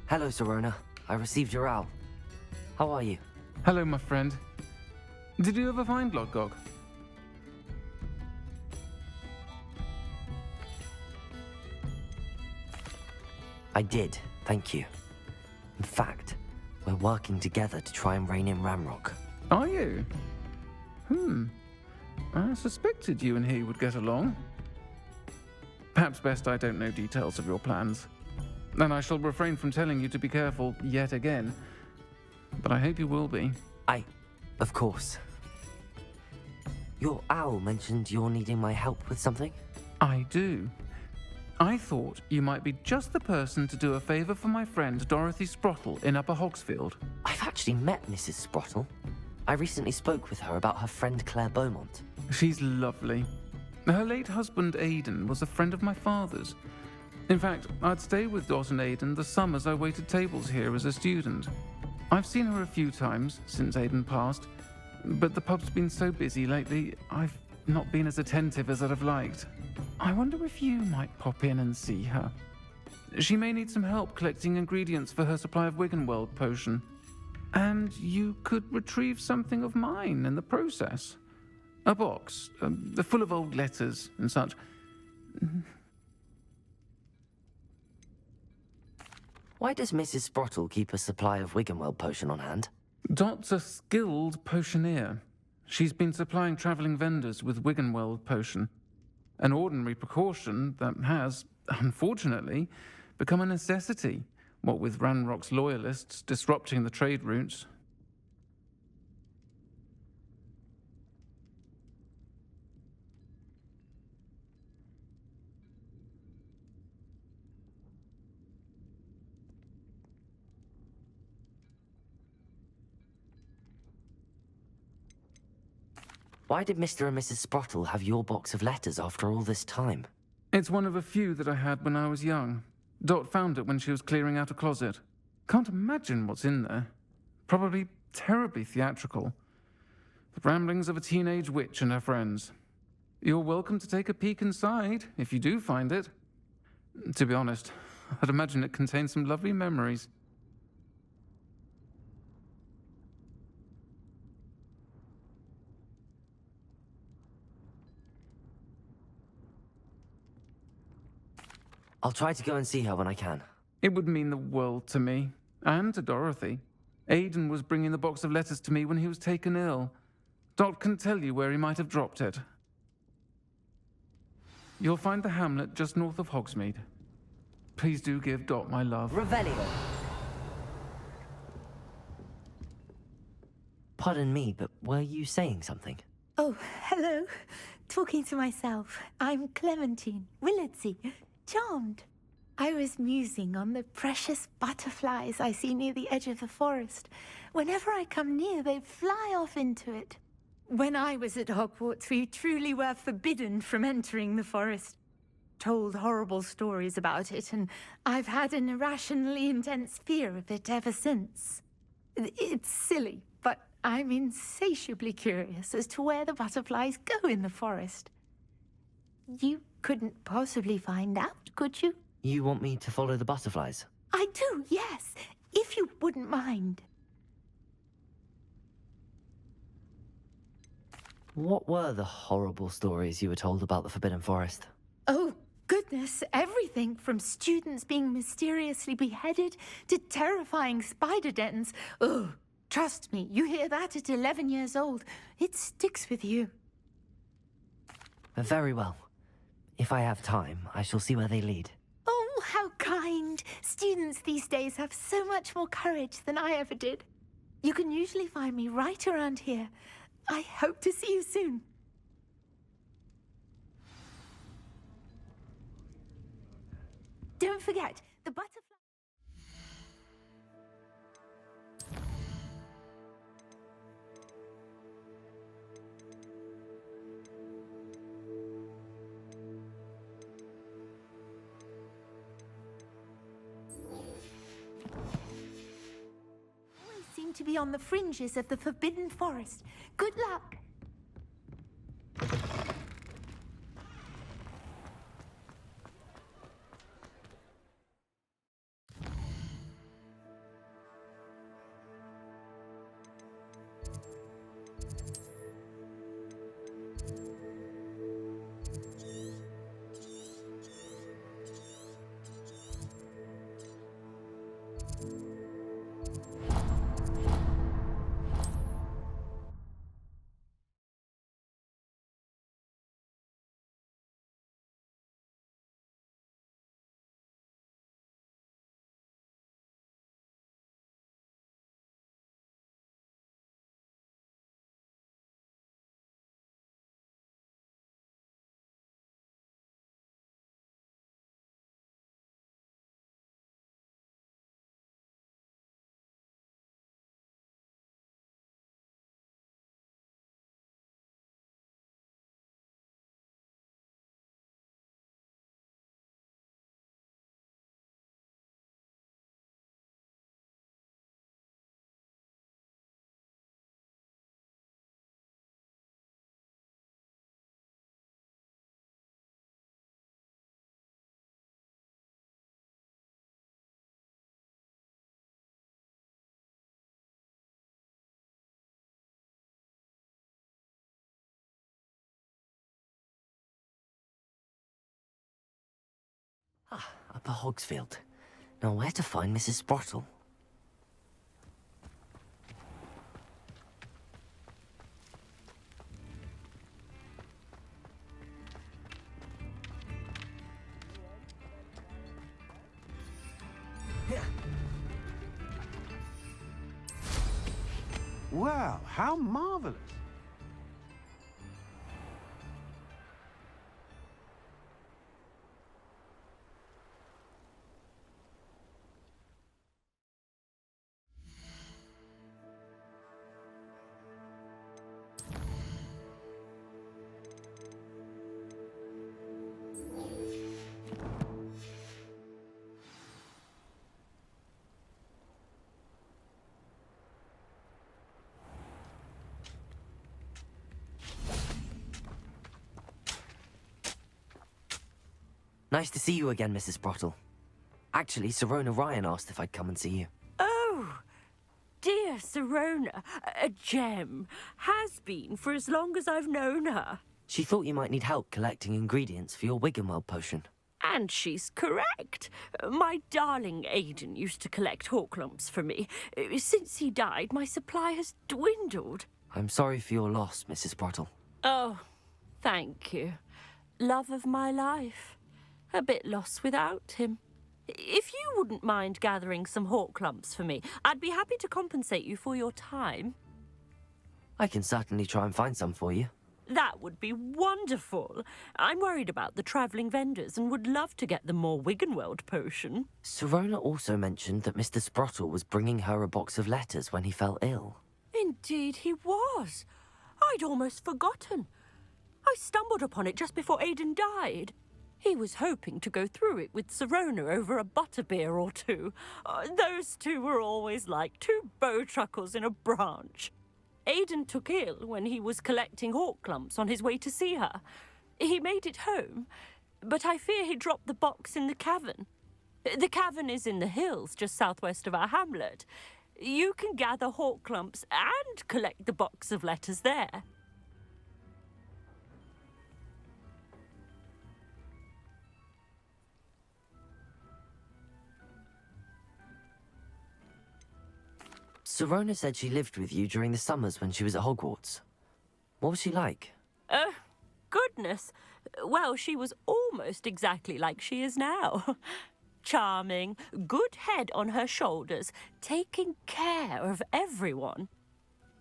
Hello, Serona. I received your owl. How are you? Hello, my friend. Did you ever find Lodgog? I did, thank you. In fact, we're working together to try and rein in Ramrock. Are you? I suspected you and he would get along. Perhaps best I don't know details of your plans. And I shall refrain from telling you to be careful yet again. But I hope you will be. Of course. Your owl mentioned you're needing my help with something? I do. I thought you might be just the person to do a favour for my friend Dorothy Sprottle in Upper Hogsfield. I've actually met Mrs. Sprottle. I recently spoke with her about her friend Claire Beaumont. She's lovely. Her late husband Aidan was a friend of my father's. In fact, I'd stay with Dot and Aidan the summers I waited tables here as a student. I've seen her a few times since Aidan passed, but the pub's been so busy lately, I've not been as attentive as I'd have liked. I wonder if you might pop in and see her. She may need some help collecting ingredients for her supply of Wiggenweld potion. And you could retrieve something of mine in the process. A box, full of old letters and such. Why does Mrs. Sprottle keep a supply of Wiggenweld potion on hand? Dot's a skilled potioneer. She's been supplying travelling vendors with Wiggenweld potion. An ordinary precaution that has, unfortunately, become a necessity, what with Ranrock's loyalists disrupting the trade routes. Why did Mr. and Mrs. Sprottle have your box of letters after all this time? It's one of a few that I had when I was young. Dot found it when she was clearing out a closet. Can't imagine what's in there. Probably terribly theatrical. The ramblings of a teenage witch and her friends. You're welcome to take a peek inside, if you do find it. To be honest, I'd imagine it contains some lovely memories. I'll try to go and see her when I can. It would mean the world to me, and to Dorothy. Aidan was bringing the box of letters to me when he was taken ill. Dot can tell you where he might have dropped it. You'll find the hamlet just north of Hogsmeade. Please do give Dot my love. Revelio. Pardon me, but were you saying something? Oh, hello. Talking to myself. I'm Clementine Willardsey. Charmed. I was musing on the precious butterflies I see near the edge of the forest. Whenever I come near, they fly off into it. When I was at Hogwarts, we truly were forbidden from entering the forest. Told horrible stories about it, and I've had an irrationally intense fear of it ever since. It's silly, but I'm insatiably curious as to where the butterflies go in the forest. You couldn't possibly find out, could you? You want me to follow the butterflies? I do, yes, if you wouldn't mind. What were the horrible stories you were told about the Forbidden Forest? Oh, goodness, everything from students being mysteriously beheaded to terrifying spider dens. Oh, trust me, you hear that at 11 years old. It sticks with you. Very well. If I have time, I shall see where they lead. Oh, how kind. Students these days have so much more courage than I ever did. You can usually find me right around here. I hope to see you soon. Don't forget, the butterfly... always seem to be on the fringes of the Forbidden Forest. Good luck. Upper Hogsfield. Now where to find Mrs. Sprottle? Wow, how marvelous. Nice to see you again, Mrs. Sprottle. Actually, Sirona Ryan asked if I'd come and see you. Oh, dear Sirona, a gem. Has been for as long as I've known her. She thought you might need help collecting ingredients for your Wiggenweld potion. And she's correct. My darling Aidan used to collect Horklumps for me. Since he died, my supply has dwindled. I'm sorry for your loss, Mrs. Sprottle. Oh, thank you. Love of my life. A bit lost without him. If you wouldn't mind gathering some Horklumps for me, I'd be happy to compensate you for your time. I can certainly try and find some for you. That would be wonderful. I'm worried about the travelling vendors and would love to get them more Wiggenweld potion. Sirona also mentioned that Mr. Sprottle was bringing her a box of letters when he fell ill. Indeed he was. I'd almost forgotten. I stumbled upon it just before Aidan died. He was hoping to go through it with Sirona over a butterbeer or two. Those two were always like two bowtruckles in a branch. Aidan took ill when he was collecting Horklumps on his way to see her. He made it home, but I fear he dropped the box in the cavern. The cavern is in the hills just southwest of our hamlet. You can gather Horklumps and collect the box of letters there. Sirona said she lived with you during the summers when she was at Hogwarts. What was she like? Goodness. Well, she was almost exactly like she is now. Charming, good head on her shoulders, taking care of everyone.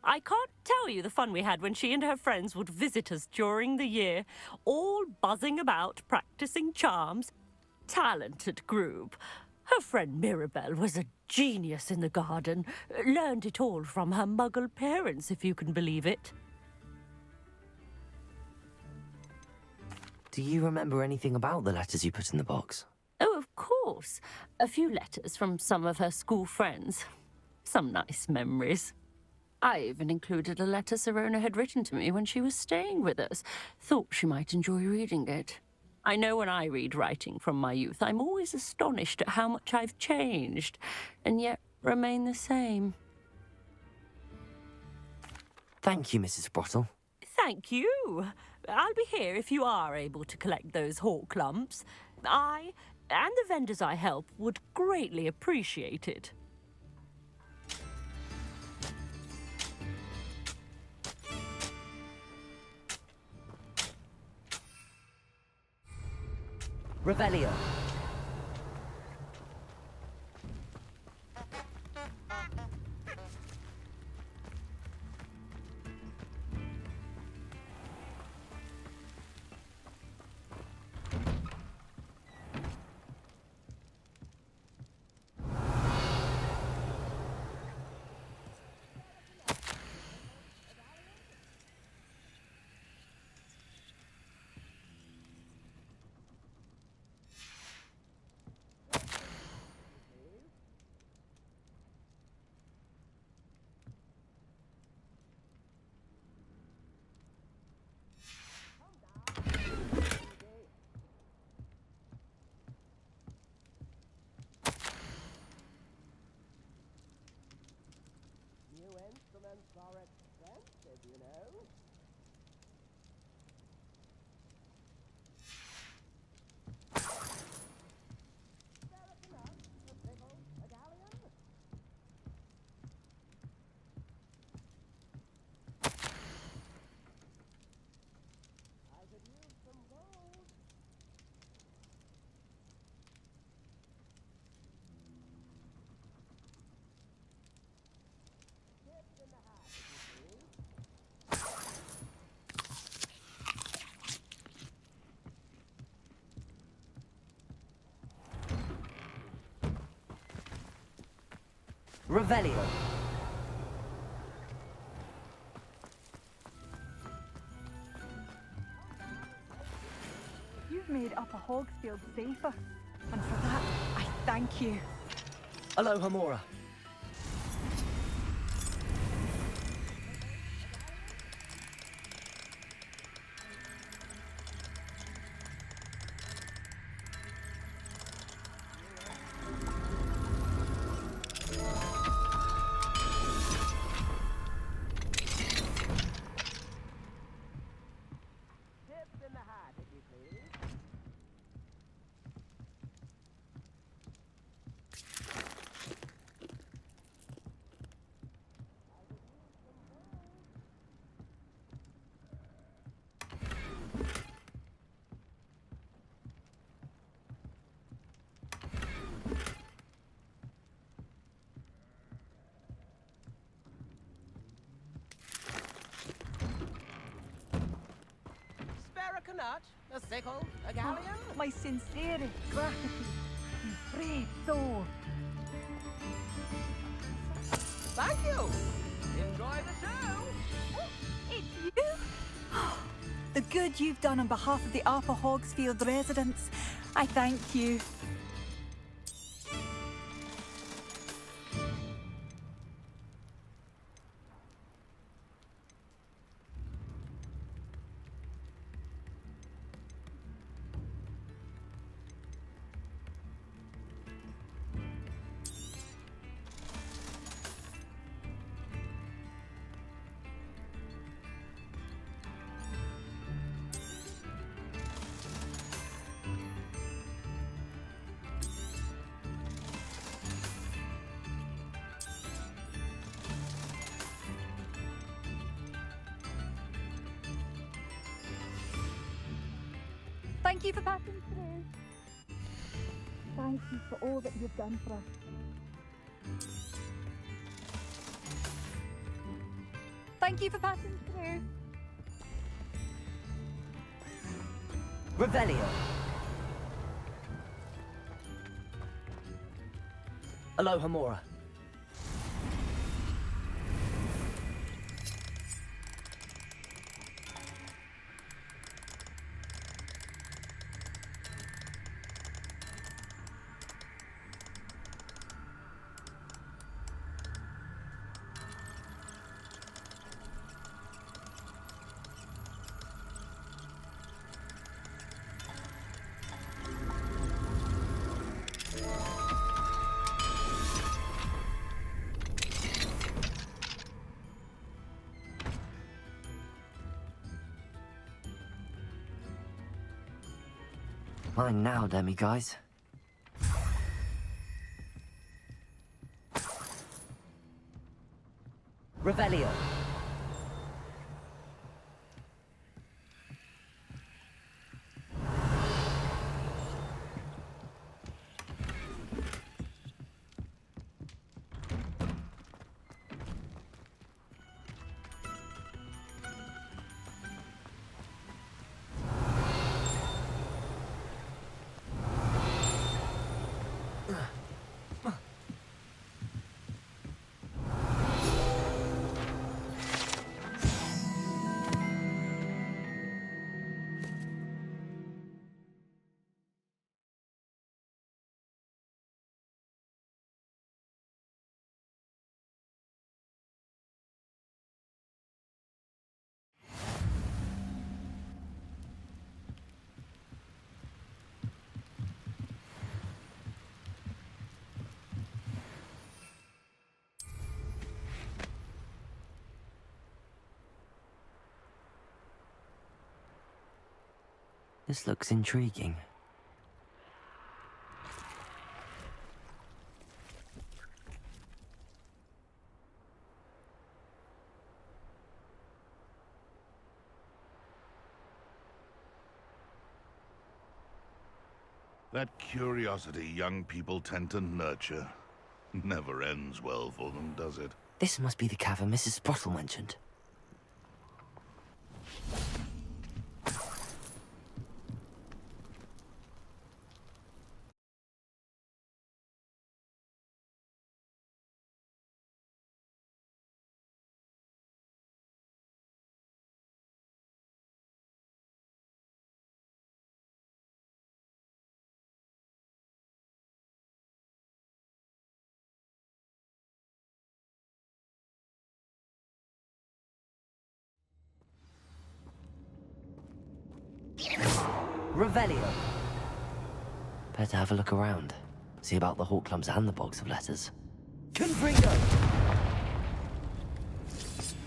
I can't tell you the fun we had when she and her friends would visit us during the year, all buzzing about, practicing charms. Talented group. Her friend Mirabelle was a genius in the garden. Learned it all from her muggle parents, if you can believe it. Do you remember anything about the letters you put in the box? Oh, of course. A few letters from some of her school friends. Some nice memories. I even included a letter Sirona had written to me when she was staying with us. Thought she might enjoy reading it. I know when I read writing from my youth, I'm always astonished at how much I've changed, and yet remain the same. Thank you, Mrs. Sprottle. Thank you. I'll be here if you are able to collect those Horklumps. I, and the vendors I help, would greatly appreciate it. Revelio. Revelio. You've made Upper Hogsfield safer, and for that, I thank you. Aloha Mora. Spare a canut, a sickle, a galleon? My sincere gratitude, you brave soul. Thank you! Enjoy the show! It's you? The good you've done on behalf of the Upper Hogsfield residents, I thank you. Thank you for passing through. Thank you for all that you've done for us. Thank you for passing through. Revelio. Aloha Mora. Mine now, demi guys. Revelio. This looks intriguing. That curiosity young people tend to nurture never ends well for them, does it? This must be the cavern Mrs. Sprottle mentioned. Revelio. Better have a look around. See about the hawk clumps and the box of letters. Confringo!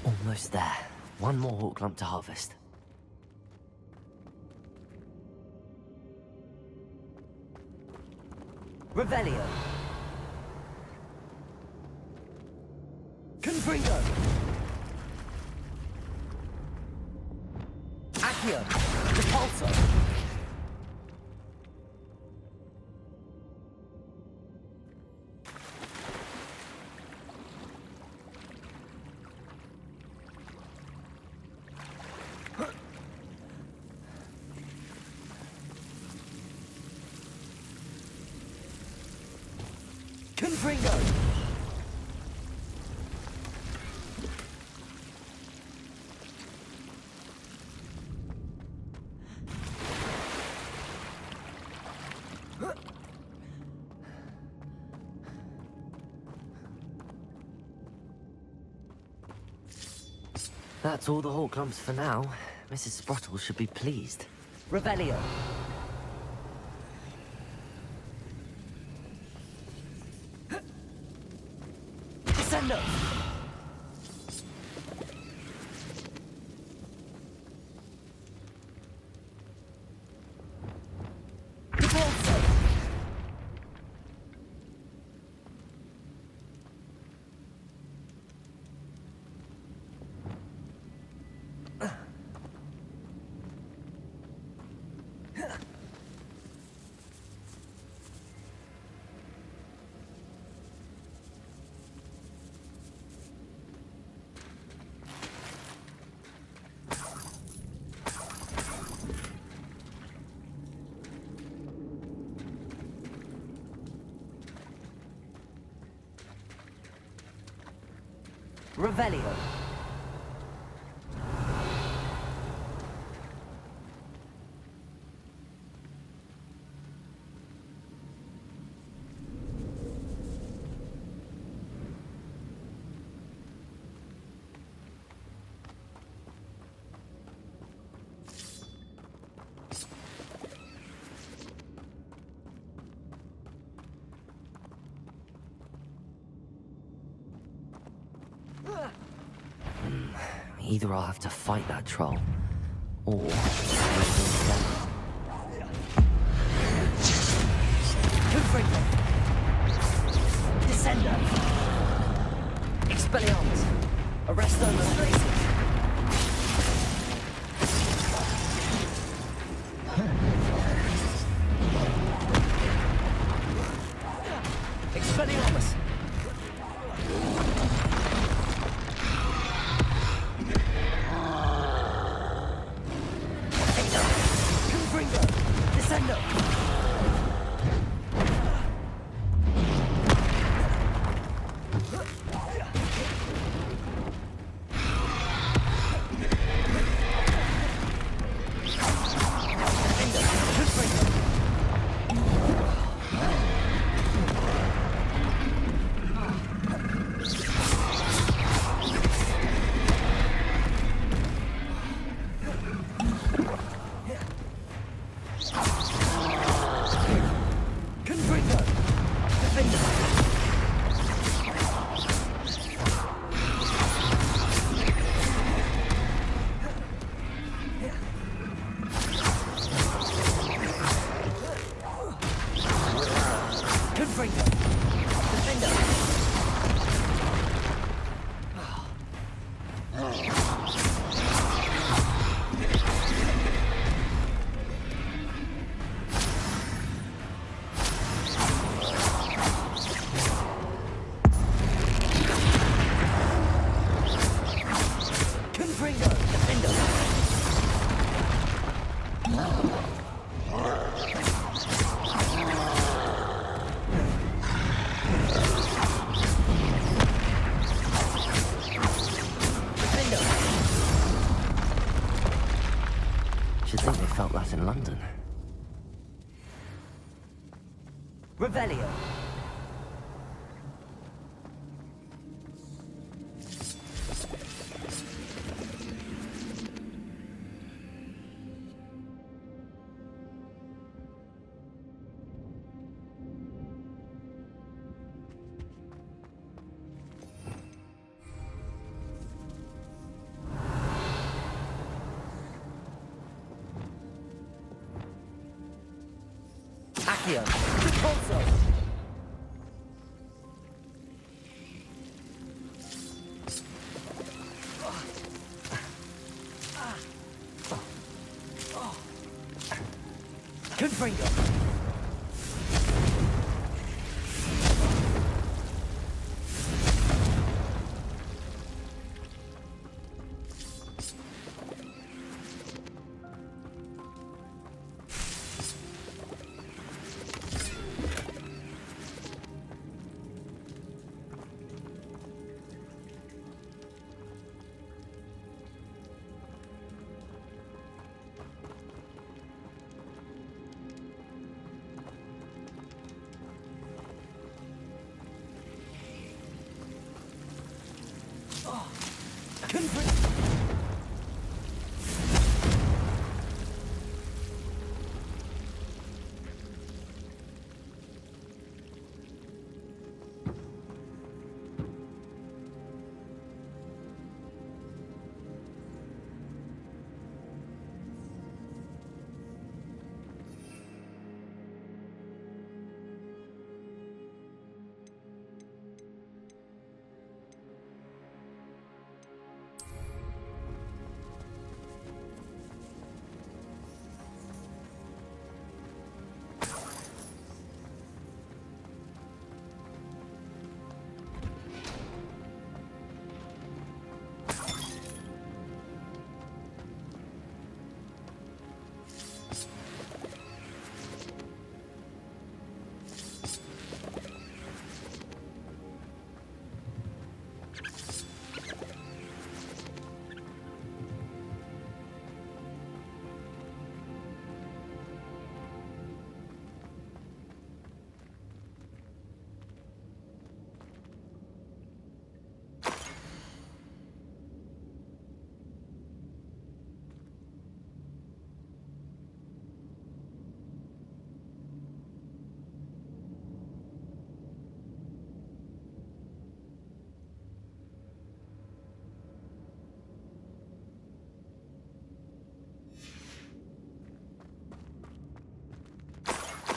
Almost there. One more hawk clump to harvest. Revelio. Confringo. Accio. Repulsor. Confringo! That's all the hawk clumps for now. Mrs. Sprottle should be pleased. Revelio. Descendo. Repulsor. Revelio. Either I'll have to fight that troll, or... Confringo! Descendo! Expelliarmus! Arresto Legacy! Expelliarmus! Descendo! Should think they felt that in London. Revelio. Accio! Repulso! Confringo!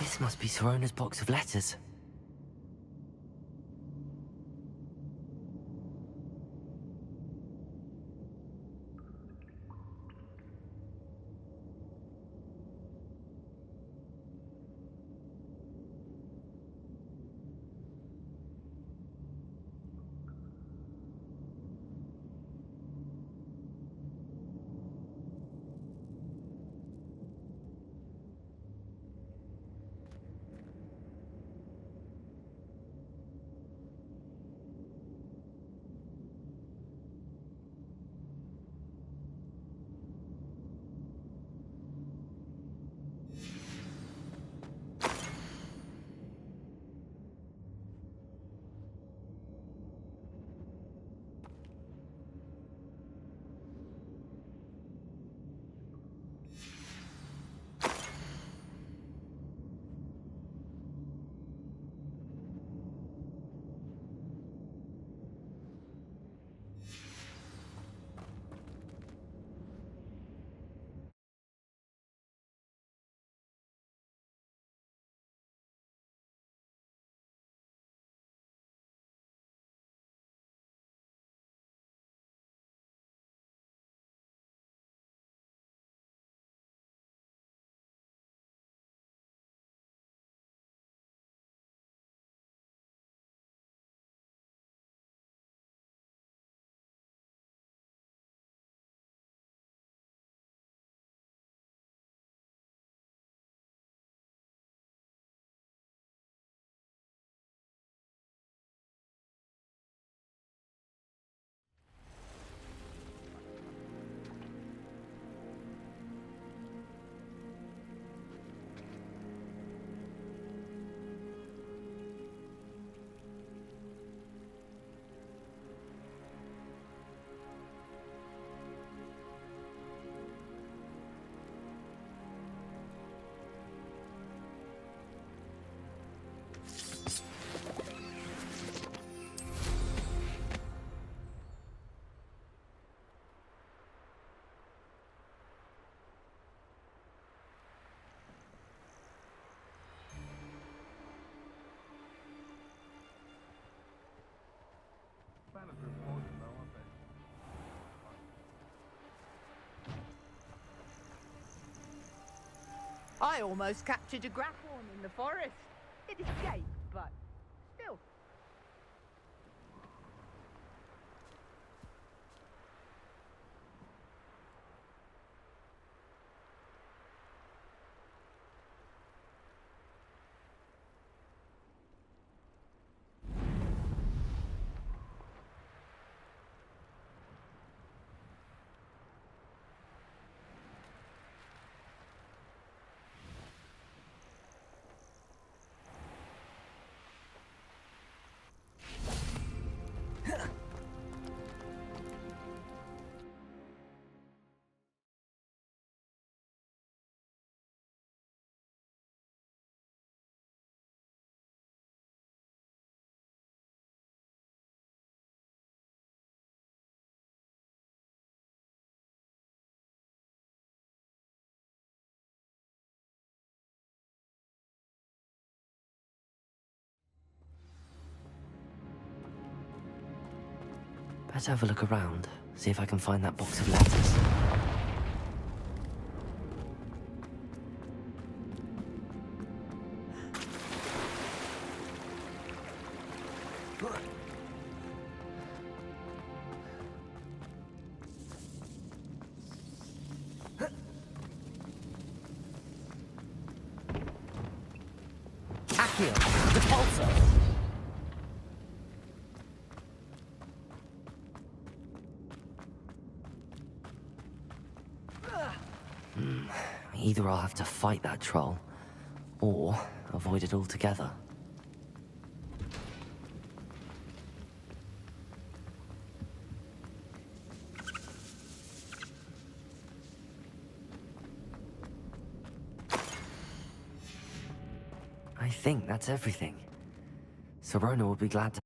This must be Sorona's box of letters. I almost captured a grapphorn in the forest. It escaped, but still. Better have a look around, see if I can find that box of letters. Accio, the pulsar! Either I'll have to fight that troll, or avoid it altogether. I think that's everything. Sirona will be glad to...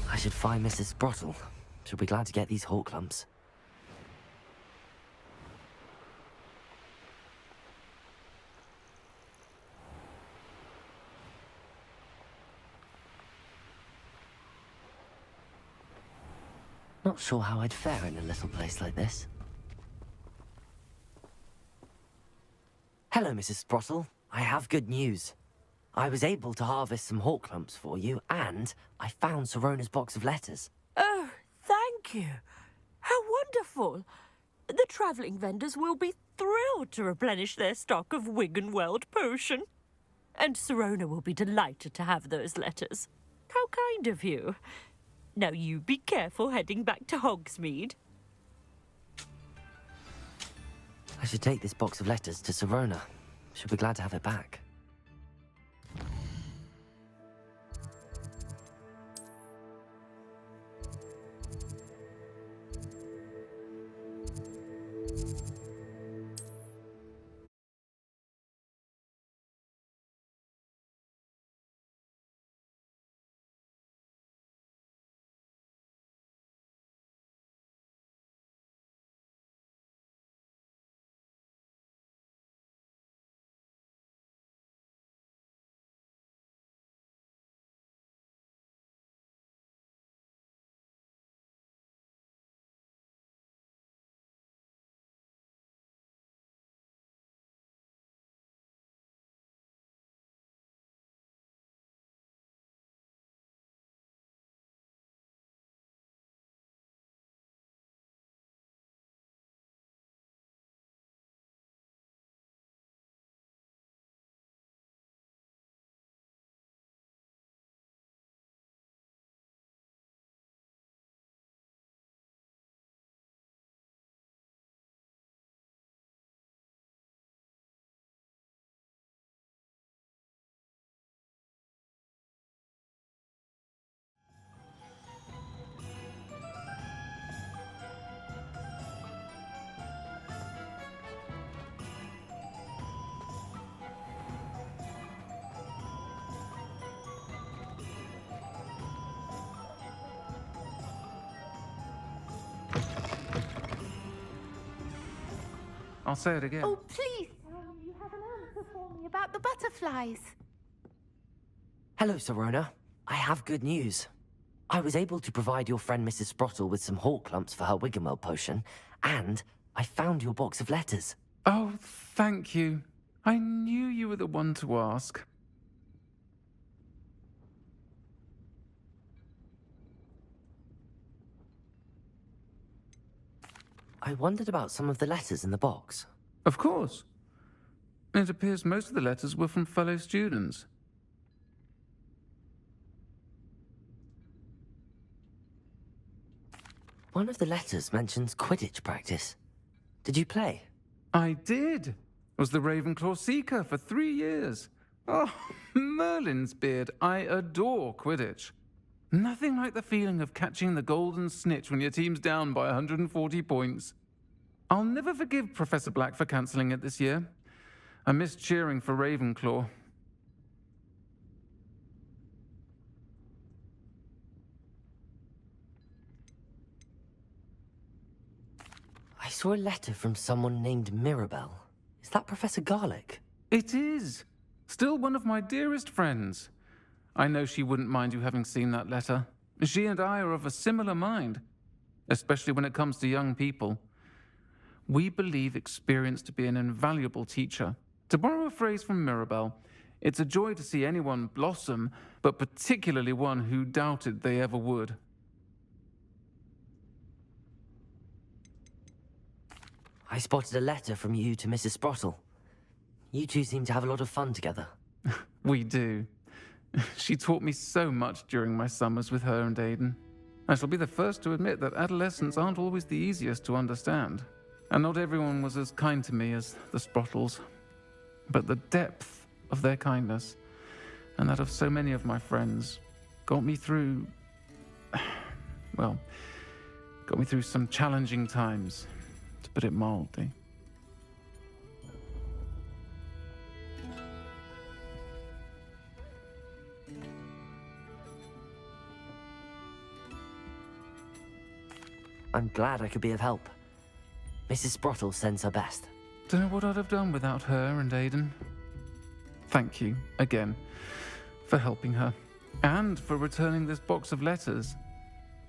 I should find Mrs. Sprottle. She'll be glad to get these hawk lumps. Not sure how I'd fare in a little place like this. Hello, Mrs. Sprottle. I have good news. I was able to harvest some hawk lumps for you, and I found Sirona's box of letters. Oh, thank you. How wonderful. The travelling vendors will be thrilled to replenish their stock of Wiggenweld potion. And Sirona will be delighted to have those letters. How kind of you. Now you be careful heading back to Hogsmeade. I should take this box of letters to Sirona. She'll be glad to have it back. I'll say it again. Oh, please tell me you have an answer for me about the butterflies. Hello, Serona. I have good news. I was able to provide your friend Mrs. Sprottle with some hawk lumps for her Wiggenweld potion, and I found your box of letters. Oh, thank you. I knew you were the one to ask. I wondered about some of the letters in the box. Of course. It appears most of the letters were from fellow students. One of the letters mentions Quidditch practice. Did you play? I did. Was the Ravenclaw Seeker for 3 years. Oh, Merlin's beard. I adore Quidditch. Nothing like the feeling of catching the golden snitch when your team's down by 140 points. I'll never forgive Professor Black for cancelling it this year. I missed cheering for Ravenclaw. I saw a letter from someone named Mirabelle. Is that Professor Garlick? It is. Still one of my dearest friends. I know she wouldn't mind you having seen that letter. She and I are of a similar mind, especially when it comes to young people. We believe experience to be an invaluable teacher. To borrow a phrase from Mirabelle, it's a joy to see anyone blossom, but particularly one who doubted they ever would. I spotted a letter from you to Mrs. Sprottle. You two seem to have a lot of fun together. We do. She taught me so much during my summers with her and Aidan. I shall be the first to admit that adolescents aren't always the easiest to understand. And not everyone was as kind to me as the Sprottles. But the depth of their kindness, and that of so many of my friends, got me through... well, got me through some challenging times, to put it mildly. I'm glad I could be of help. Mrs. Sprottle sends her best. Don't know what I'd have done without her and Aidan. Thank you, again, for helping her, and for returning this box of letters.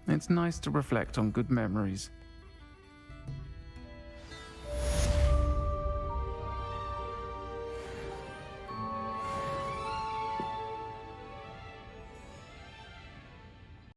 It's nice to reflect on good memories.